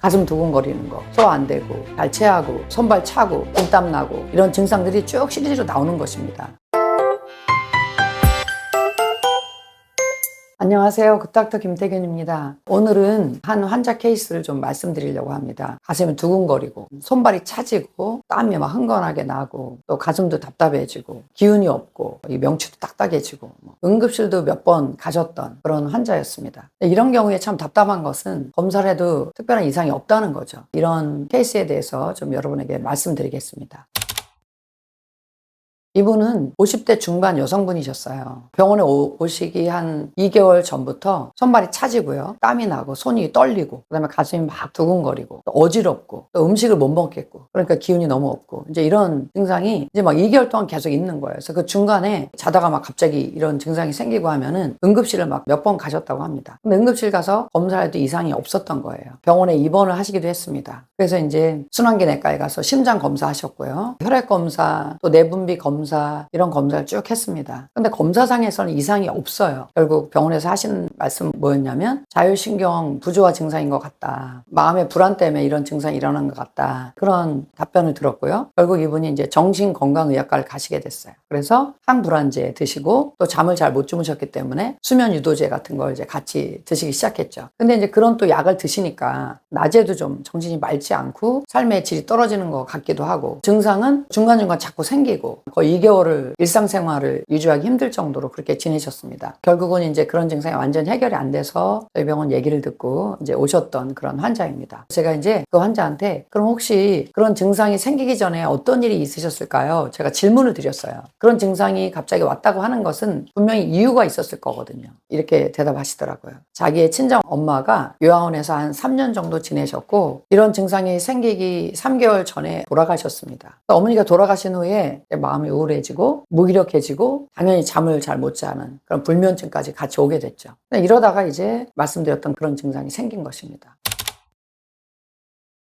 가슴 두근거리는 거, 소화 안 되고, 잘 체하고, 손발 차고, 눈땀 나고 이런 증상들이 쭉 시리즈로 나오는 것입니다. 안녕하세요. 굿닥터 김태균입니다. 오늘은 한 환자 케이스를 좀 말씀드리려고 합니다. 가슴이 두근거리고 손발이 차지고 땀이 막 흥건하게 나고 또 가슴도 답답해지고 기운이 없고 이 명치도 딱딱해지고 응급실도 몇 번 가셨던 그런 환자였습니다. 이런 경우에 참 답답한 것은 검사를 해도 특별한 이상이 없다는 거죠. 이런 케이스에 대해서 좀 여러분에게 말씀드리겠습니다. 이분은 50대 중반 여성분이셨어요. 병원에 오시기 한 2개월 전부터 손발이 차지고요. 땀이 나고 손이 떨리고 그다음에 가슴이 막 두근거리고 또 어지럽고 또 음식을 못 먹겠고 그러니까 기운이 너무 없고 이제 이런 증상이 이제 막 2개월 동안 계속 있는 거예요. 그래서 그 중간에 자다가 막 갑자기 이런 증상이 생기고 하면은 응급실을 막 몇 번 가셨다고 합니다. 근데 응급실 가서 검사해도 이상이 없었던 거예요. 병원에 입원을 하시기도 했습니다. 그래서 이제 순환기내과에 가서 심장 검사하셨고요. 혈액 검사 또 내분비 검사 이런 검사를 쭉 했습니다. 근데 검사상에서는 이상이 없어요. 결국 병원에서 하신 말씀 뭐였냐면 자율신경 부조화 증상인 것 같다. 마음의 불안 때문에 이런 증상이 일어난 것 같다. 그런 답변을 들었고요. 결국 이분이 이제 정신건강의학과를 가시게 됐어요. 그래서 항불안제 드시고 또 잠을 잘 못 주무셨기 때문에 수면 유도제 같은 걸 이제 같이 드시기 시작했죠. 근데 이제 그런 또 약을 드시니까 낮에도 좀 정신이 맑지 않고 삶의 질이 떨어지는 것 같기도 하고 증상은 중간중간 자꾸 생기고 거의 2개월을 일상생활을 유지하기 힘들 정도로 그렇게 지내셨습니다. 결국은 이제 그런 증상이 완전히 해결이 안 돼서 저희 병원 얘기를 듣고 이제 오셨던 그런 환자입니다. 제가 이제 그 환자한테 그럼 혹시 그런 증상이 생기기 전에 어떤 일이 있으셨을까요? 제가 질문을 드렸어요. 그런 증상이 갑자기 왔다고 하는 것은 분명히 이유가 있었을 거거든요. 이렇게 대답하시더라고요. 자기의 친정 엄마가 요양원에서 한 3년 정도 지내셨고 이런 증상이 생기기 3개월 전에 돌아가셨습니다. 어머니가 돌아가신 후에 마음이 우울해지고 무기력해지고 당연히 잠을 잘 못 자는 그런 불면증까지 같이 오게 됐죠. 이러다가 이제 말씀드렸던 그런 증상이 생긴 것입니다.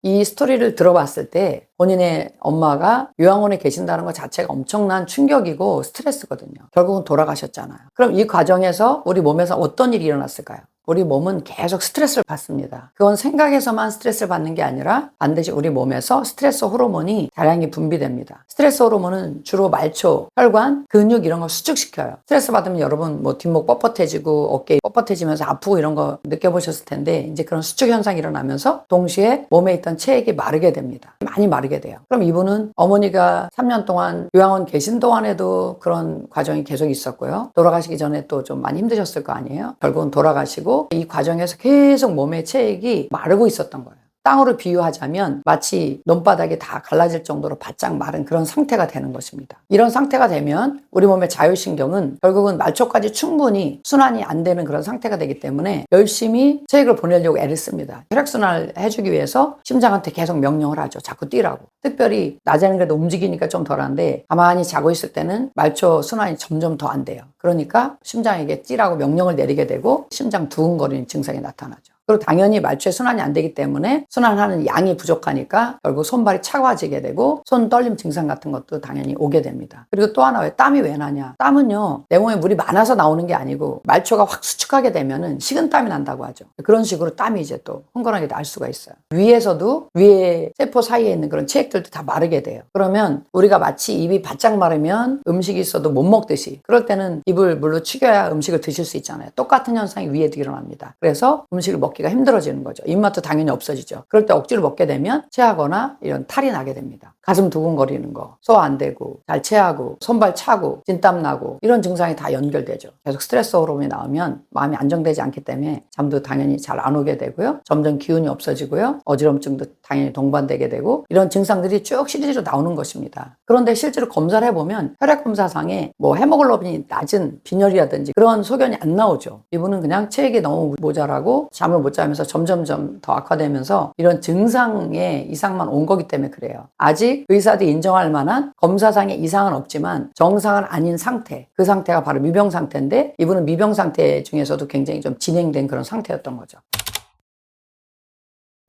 이 스토리를 들어봤을 때 본인의 엄마가 요양원에 계신다는 것 자체가 엄청난 충격이고 스트레스거든요. 결국은 돌아가셨잖아요. 그럼 이 과정에서 우리 몸에서 어떤 일이 일어났을까요? 우리 몸은 계속 스트레스를 받습니다. 그건 생각에서만 스트레스를 받는 게 아니라 반드시 우리 몸에서 스트레스 호르몬이 다량히 분비됩니다. 스트레스 호르몬은 주로 말초, 혈관, 근육 이런 걸 수축시켜요. 스트레스 받으면 여러분 뭐 뒷목 뻣뻣해지고 어깨 뻣뻣해지면서 아프고 이런 거 느껴보셨을 텐데 이제 그런 수축 현상이 일어나면서 동시에 몸에 있던 체액이 마르게 됩니다. 많이 마르게 돼요. 그럼 이분은 어머니가 3년 동안 요양원 계신 동안에도 그런 과정이 계속 있었고요. 돌아가시기 전에 또 좀 많이 힘드셨을 거 아니에요. 결국은 돌아가시고 이 과정에서 계속 몸의 체액이 마르고 있었던 거예요. 땅으로 비유하자면 마치 논바닥이 다 갈라질 정도로 바짝 마른 그런 상태가 되는 것입니다. 이런 상태가 되면 우리 몸의 자율신경은 결국은 말초까지 충분히 순환이 안 되는 그런 상태가 되기 때문에 열심히 체액을 보내려고 애를 씁니다. 혈액순환을 해주기 위해서 심장한테 계속 명령을 하죠. 자꾸 뛰라고. 특별히 낮에는 그래도 움직이니까 좀 덜한데 가만히 자고 있을 때는 말초 순환이 점점 더 안 돼요. 그러니까 심장에게 뛰라고 명령을 내리게 되고 심장 두근거리는 증상이 나타나죠. 그리고 당연히 말초의 순환이 안 되기 때문에 순환하는 양이 부족하니까 결국 손발이 차가워지게 되고 손 떨림 증상 같은 것도 당연히 오게 됩니다. 그리고 또 하나 왜 땀이 왜 나냐? 땀은요 내 몸에 물이 많아서 나오는 게 아니고 말초가 확 수축하게 되면은 식은땀이 난다고 하죠. 그런 식으로 땀이 이제 또 흥건하게 날 수가 있어요. 위에서도 위에 세포 사이에 있는 그런 체액들도 다 마르게 돼요. 그러면 우리가 마치 입이 바짝 마르면 음식이 있어도 못 먹듯이 그럴 때는 입을 물로 축여야 음식을 드실 수 있잖아요. 똑같은 현상이 위에도 일어납니다. 그래서 음식을 먹기가 힘들어지는 거죠. 입맛도 당연히 없어지죠. 그럴 때 억지로 먹게 되면 체하거나 이런 탈이 나게 됩니다. 가슴 두근거리는 거, 소화 안 되고, 잘 체하고, 손발 차고, 진땀 나고 이런 증상이 다 연결되죠. 계속 스트레스 호르몬이 나오면 마음이 안정되지 않기 때문에 잠도 당연히 잘 안 오게 되고요. 점점 기운이 없어지고요. 어지럼증도 당연히 동반되게 되고 이런 증상들이 쭉 시리즈로 나오는 것입니다. 그런데 실제로 검사를 해보면 혈액검사상에 뭐 헤모글로빈이 낮은 빈혈이라든지 그런 소견이 안 나오죠. 이분은 그냥 체액이 너무 모자라고 잠을 못 자면서 점점점 더 악화되면서 이런 증상의 이상만 온 거기 때문에 그래요. 아직 의사들이 인정할 만한 검사상의 이상은 없지만 정상은 아닌 상태, 그 상태가 바로 미병 상태인데 이분은 미병 상태 중에서도 굉장히 좀 진행된 그런 상태였던 거죠.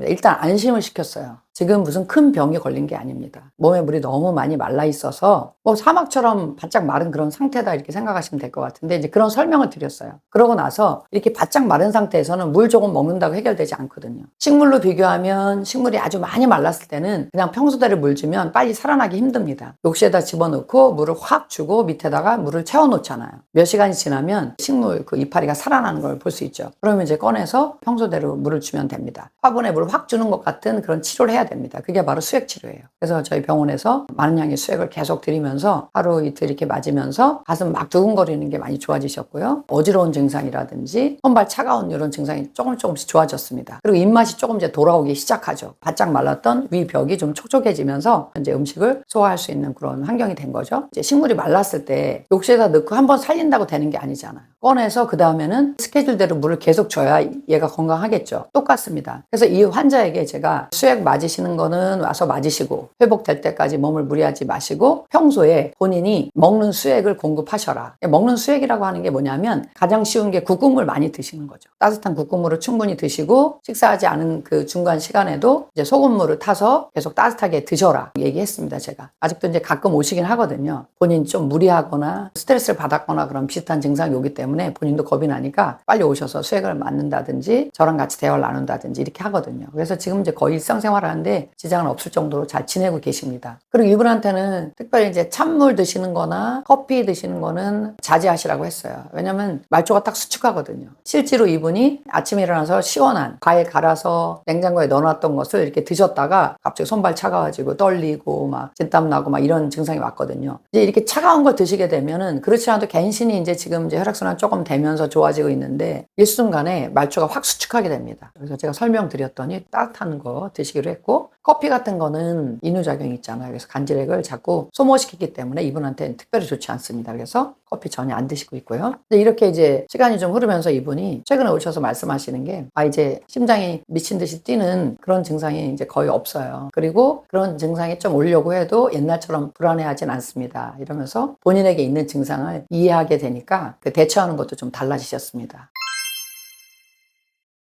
일단 안심을 시켰어요. 지금 무슨 큰 병이 걸린 게 아닙니다. 몸에 물이 너무 많이 말라 있어서 뭐 사막처럼 바짝 마른 그런 상태다 이렇게 생각하시면 될 것 같은데 이제 그런 설명을 드렸어요. 그러고 나서 이렇게 바짝 마른 상태에서는 물 조금 먹는다고 해결되지 않거든요. 식물로 비교하면 식물이 아주 많이 말랐을 때는 그냥 평소대로 물 주면 빨리 살아나기 힘듭니다. 욕실에다 집어넣고 물을 확 주고 밑에다가 물을 채워놓잖아요. 몇 시간이 지나면 식물 그 이파리가 살아나는 걸 볼 수 있죠. 그러면 이제 꺼내서 평소대로 물을 주면 됩니다. 화분에 물을 확 주는 것 같은 그런 치료를 해야 됩니다. 그게 바로 수액 치료예요. 그래서 저희 병원에서 많은 양의 수액을 계속 드리면서 하루 이틀 이렇게 맞으면서 가슴 막 두근거리는 게 많이 좋아지셨고요. 어지러운 증상이라든지 손발 차가운 이런 증상이 조금씩 좋아졌습니다. 그리고 입맛이 조금 이제 돌아오기 시작하죠. 바짝 말랐던 위 벽이 좀 촉촉해지면서 이제 음식을 소화할 수 있는 그런 환경이 된 거죠. 이제 식물이 말랐을 때 욕실에다 넣고 한번 살린다고 되는 게 아니잖아요. 꺼내서 그 다음에는 스케줄대로 물을 계속 줘야 얘가 건강하겠죠. 똑같습니다. 그래서 이 환자에게 제가 수액 맞으시는 거는 와서 맞으시고 회복될 때까지 몸을 무리하지 마시고 평소에 본인이 먹는 수액을 공급하셔라. 먹는 수액이라고 하는 게 뭐냐면 가장 쉬운 게 국국물 많이 드시는 거죠. 따뜻한 국국물을 충분히 드시고 식사하지 않은 그 중간 시간에도 이제 소금물을 타서 계속 따뜻하게 드셔라 얘기했습니다. 제가 아직도 이제 가끔 오시긴 하거든요. 본인이 좀 무리하거나 스트레스를 받았거나 그런 비슷한 증상이 오기 때문에 본인도 겁이 나니까 빨리 오셔서 수액을 맞는다든지 저랑 같이 대화를 나눈다든지 이렇게 하거든요. 그래서 지금 이제 거의 일상생활 하는데 지장은 없을 정도로 잘 지내고 계십니다. 그리고 이분한테는 특별히 이제 찬물 드시는 거나 커피 드시는 거는 자제하시라고 했어요. 왜냐면 말초가 딱 수축하거든요. 실제로 이분이 아침에 일어나서 시원한 과일 갈아서 냉장고에 넣어놨던 것을 이렇게 드셨다가 갑자기 손발 차가워지고 떨리고 막 진땀 나고 막 이런 증상이 왔거든요. 이제 이렇게 차가운 걸 드시게 되면은 그렇지 않아도 갠신히 이제 지금 이제 혈액순환 조금 되면서 좋아지고 있는데 일순간에 말초가 확 수축하게 됩니다. 그래서 제가 설명드렸더니 따뜻한 거 드시기로 했고 커피 같은 거는 이뇨작용이 있잖아요. 그래서 간질액을 자꾸 소모시키기 때문에 이분한테는 특별히 좋지 않습니다. 그래서 커피 전혀 안 드시고 있고요. 근데 이렇게 이제 시간이 좀 흐르면서 이분이 최근에 오셔서 말씀하시는 게 이제 심장이 미친 듯이 뛰는 그런 증상이 이제 거의 없어요. 그리고 그런 증상이 좀 오려고 해도 옛날처럼 불안해하진 않습니다. 이러면서 본인에게 있는 증상을 이해하게 되니까 그 대처하는 것도 좀 달라지셨습니다.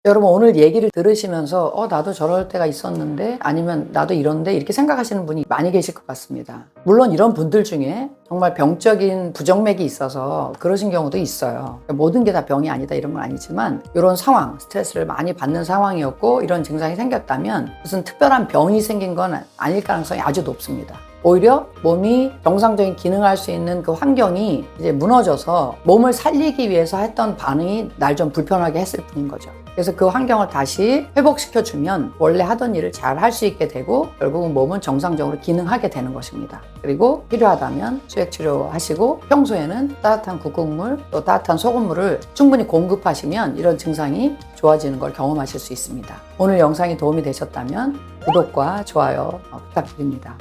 여러분 오늘 얘기를 들으시면서 나도 저럴 때가 있었는데 아니면 나도 이런데 이렇게 생각하시는 분이 많이 계실 것 같습니다. 물론 이런 분들 중에 정말 병적인 부정맥이 있어서 그러신 경우도 있어요. 모든 게 다 병이 아니다 이런 건 아니지만 이런 상황, 스트레스를 많이 받는 상황이었고 이런 증상이 생겼다면 무슨 특별한 병이 생긴 건 아닐 가능성이 아주 높습니다. 오히려 몸이 정상적인 기능을 할 수 있는 그 환경이 이제 무너져서 몸을 살리기 위해서 했던 반응이 날 좀 불편하게 했을 뿐인 거죠. 그래서 그 환경을 다시 회복시켜주면 원래 하던 일을 잘 할 수 있게 되고 결국은 몸은 정상적으로 기능하게 되는 것입니다. 그리고 필요하다면 수액치료 하시고 평소에는 따뜻한 국국물 또 따뜻한 소금물을 충분히 공급하시면 이런 증상이 좋아지는 걸 경험하실 수 있습니다. 오늘 영상이 도움이 되셨다면 구독과 좋아요 부탁드립니다.